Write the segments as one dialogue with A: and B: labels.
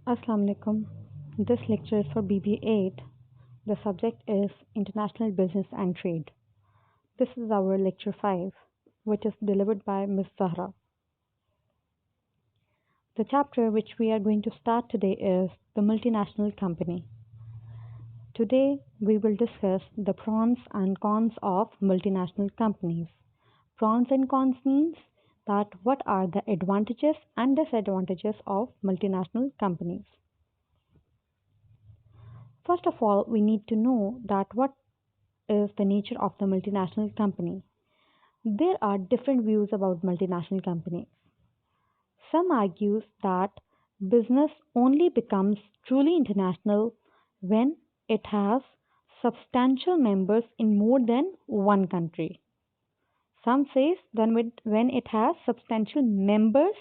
A: Assalamu alaikum. This lecture is for BB8. The subject is International Business and Trade. This is our lecture 5, which is delivered by Ms. Zahra. The chapter which we are going to start today is the multinational company. Today we will discuss the pros and cons of multinational companies. Pros and cons means that what are the advantages and disadvantages of multinational companies. First of all, we need to know that what is the nature of the multinational company. There are different views about multinational companies. Some argues that business only becomes truly international when it has substantial members in more than one country. Some says when it has substantial members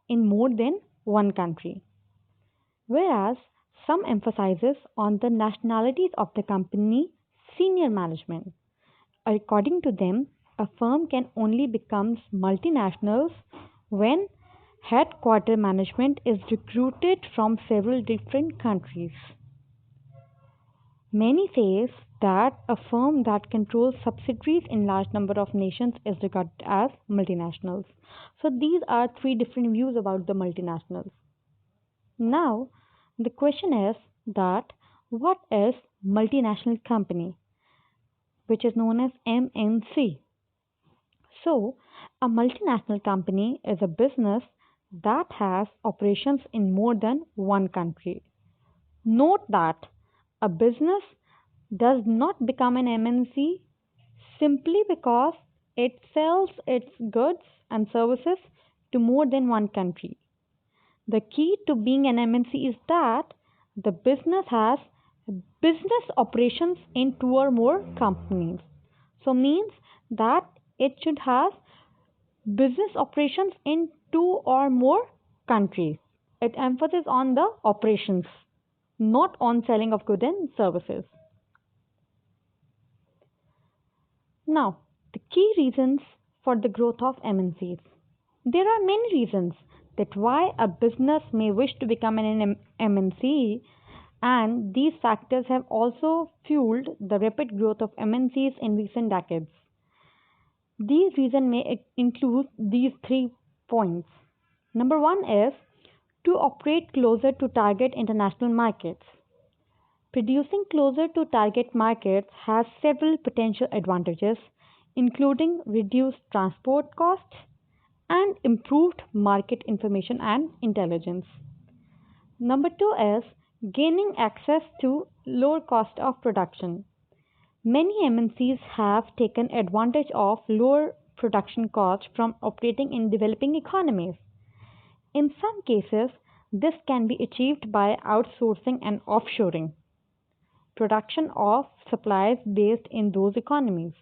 A: in more than one country. Whereas some emphasizes on the nationalities of the company senior management. According to them, a firm can only become multinationals when headquarter management is recruited from several different countries. Many says that a firm that controls subsidiaries in large number of nations is regarded as multinationals. So these are three different views about the multinationals. Now, the question is that what is multinational company, which is known as MNC? So, a multinational company is a business that has operations in more than one country. Note that a business does not become an MNC simply because it sells its goods and services to more than one country. The key to being an MNC is that the business has business operations in two or more companies. So means that it should have business operations in two or more countries. It emphasizes on the operations, not on selling of goods and services. Now, the key reasons for the growth of MNCs. There are many reasons that why a business may wish to become an MNC, and these factors have also fueled the rapid growth of MNCs in recent decades. These reasons may include these 3 points. Number one is to operate closer to target international markets. Producing closer to target markets has several potential advantages, including reduced transport costs and improved market information and intelligence. Number two is gaining access to lower cost of production. Many MNCs have taken advantage of lower production costs from operating in developing economies. In some cases, this can be achieved by outsourcing and offshoring production of supplies based in those economies.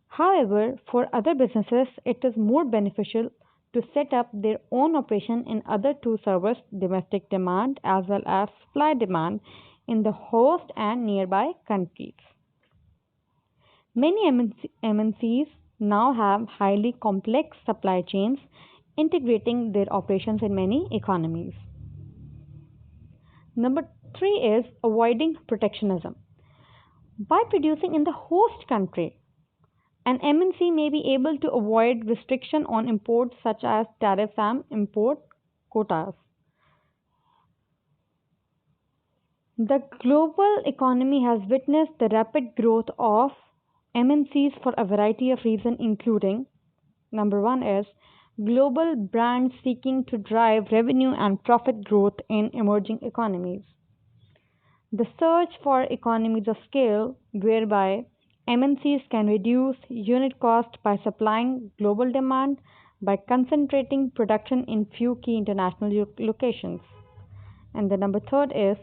A: However, for other businesses, it is more beneficial to set up their own operation in other to service domestic demand as well as supply demand in the host and nearby countries. Many MNCs now have highly complex supply chains integrating their operations in many economies. Number three is avoiding protectionism. By producing in the host country, an MNC may be able to avoid restriction on imports such as tariffs and import quotas. The global economy has witnessed the rapid growth of MNCs for a variety of reasons, including number one is global brands seeking to drive revenue and profit growth in emerging economies. The search for economies of scale, whereby MNCs can reduce unit cost by supplying global demand by concentrating production in few key international locations. And the number third is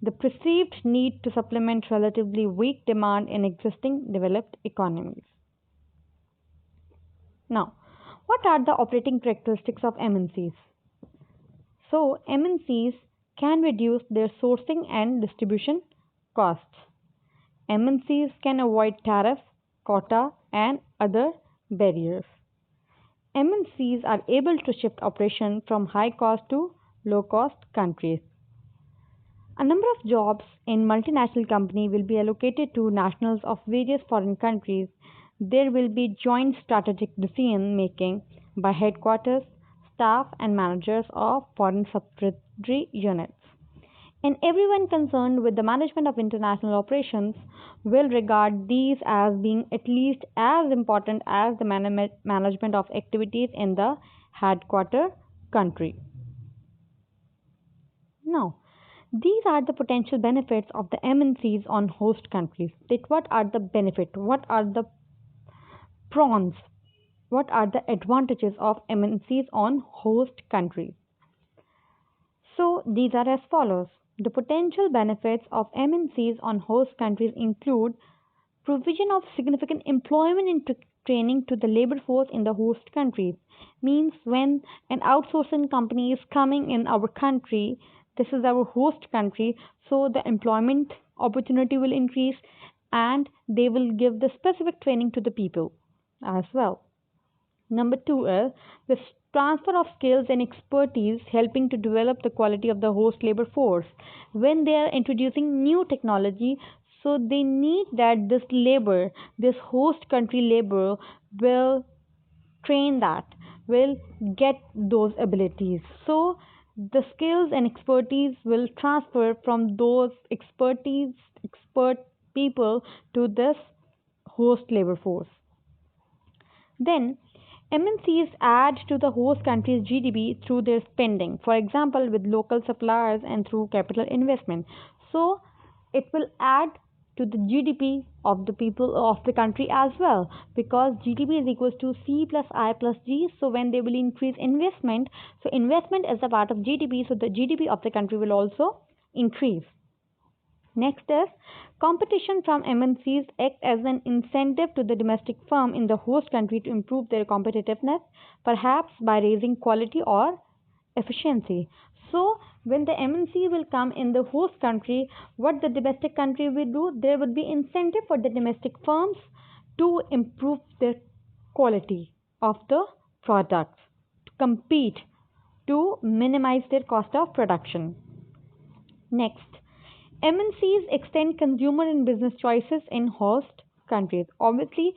A: the perceived need to supplement relatively weak demand in existing developed economies. Now, what are the operating characteristics of MNCs? So, MNCs can reduce their sourcing and distribution costs. MNCs can avoid tariff, quota, and other barriers. MNCs are able to shift operation from high cost to low cost countries. A number of jobs in multinational company will be allocated to nationals of various foreign countries. There will be joint strategic decision making by headquarters, staff and managers of foreign subsidiary units. And everyone concerned with the management of international operations will regard these as being at least as important as the management of activities in the headquarter country. Now, these are the potential benefits of the MNCs on host countries. That what are the benefits? What are the pros? What are the advantages of MNCs on host countries? So these are as follows. The potential benefits of MNCs on host countries include provision of significant employment and training to the labor force in the host countries. Means when an outsourcing company is coming in our country, this is our host country, so the employment opportunity will increase and they will give the specific training to the people as well. Number two is the transfer of skills and expertise helping to develop the quality of the host labor force. When they are introducing new technology, so they need that this labor, this host country labor will train that, will get those abilities. So the skills and expertise will transfer from those expert people to this host labor force. Then, MNCs add to the host country's GDP through their spending, for example, with local suppliers and through capital investment. So, it will add to the GDP of the people of the country as well, because GDP is equals to C plus I plus G. So, when they will increase investment, so investment is a part of GDP, so the GDP of the country will also increase. Next is competition from MNCs act as an incentive to the domestic firm in the host country to improve their competitiveness, perhaps by raising quality or efficiency. So, when the MNC will come in the host country, what the domestic country will do, there would be incentive for the domestic firms to improve their quality of the products, to compete, to minimize their cost of production. Next, MNCs extend consumer and business choices in host countries. Obviously,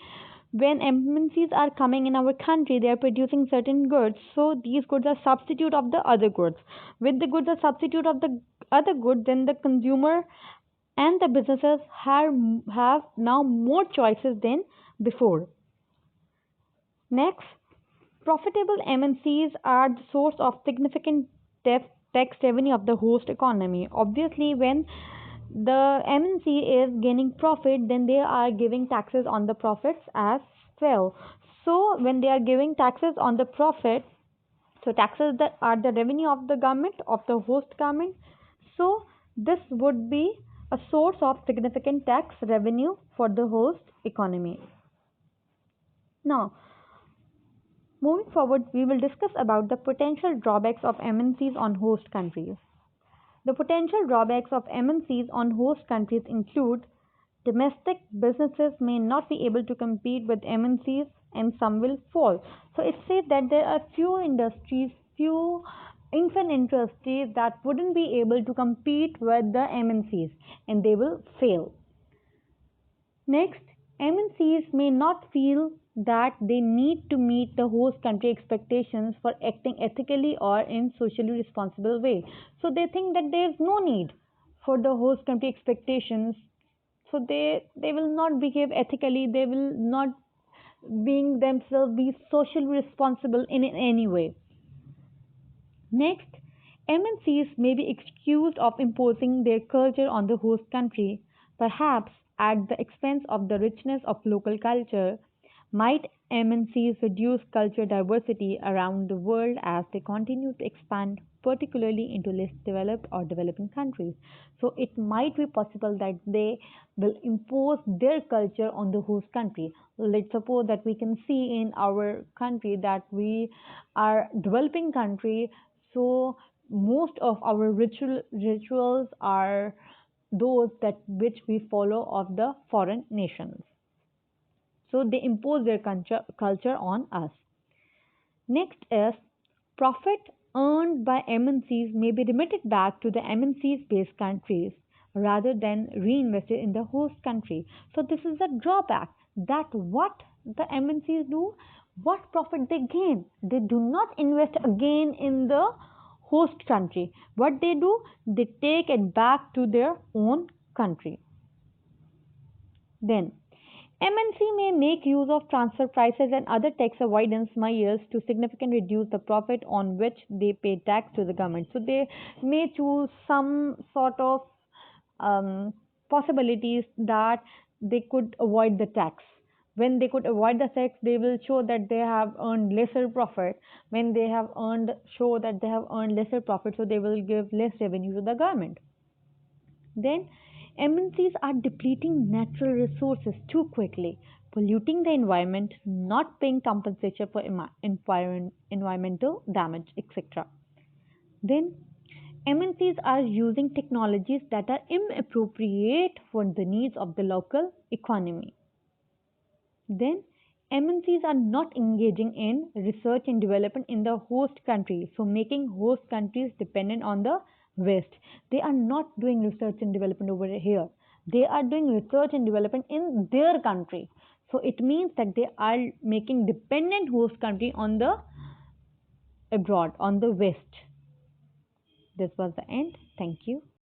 A: when MNCs are coming in our country, they are producing certain goods. So these goods are substitute of the other goods. With the goods are substitute of the other goods, then the consumer and the businesses have now more choices than before. Next, profitable MNCs are the source of significant tax revenue of the host economy. Obviously, when the MNC is gaining profit, then they are giving taxes on the profits as well. So, when they are giving taxes on the profit, so taxes that are the revenue of the government, of the host government. So, this would be a source of significant tax revenue for the host economy. Now, moving forward, we will discuss about the potential drawbacks of MNCs on host countries. The potential drawbacks of MNCs on host countries include domestic businesses may not be able to compete with MNCs and some will fall. So it says that there are few industries, few infant industries that wouldn't be able to compete with the MNCs and they will fail. Next, MNCs may not feel that they need to meet the host country expectations for acting ethically or in socially responsible way. So they think that there is no need for the host country expectations. So they will not behave ethically. They will not being themselves be socially responsible in any way. Next, MNCs may be excused of imposing their culture on the host country, perhaps at the expense of the richness of local culture. Might MNCs reduce culture diversity around the world as they continue to expand, particularly into less developed or developing countries? So, it might be possible that they will impose their culture on the host country. Let's suppose that we can see in our country that we are developing country, so most of our rituals are those that which we follow of the foreign nations. So they impose their culture on us. Next is profit earned by MNCs may be remitted back to the MNCs based countries rather than reinvested in the host country. So this is a drawback that what the MNCs do, what profit they gain. They do not invest again in the host country. What they do, they take it back to their own country. Then MNC may make use of transfer prices and other tax avoidance measures to significantly reduce the profit on which they pay tax to the government. So they may choose some sort of um, possibilities that they could avoid the tax. When they could avoid the tax, they will show that they have earned lesser profit. When they have earned, show that they have earned lesser profit, so they will give less revenue to the government. Then MNCs are depleting natural resources too quickly, polluting the environment, not paying compensation for environmental damage, etc. Then MNCs are using technologies that are inappropriate for the needs of the local economy. Then MNCs are not engaging in research and development in the host country, so making host countries dependent on the West. They are not doing research and development over here. They are doing research and development in their country. So it means that they are making dependent host country on the abroad, on the West. This was the end. Thank you.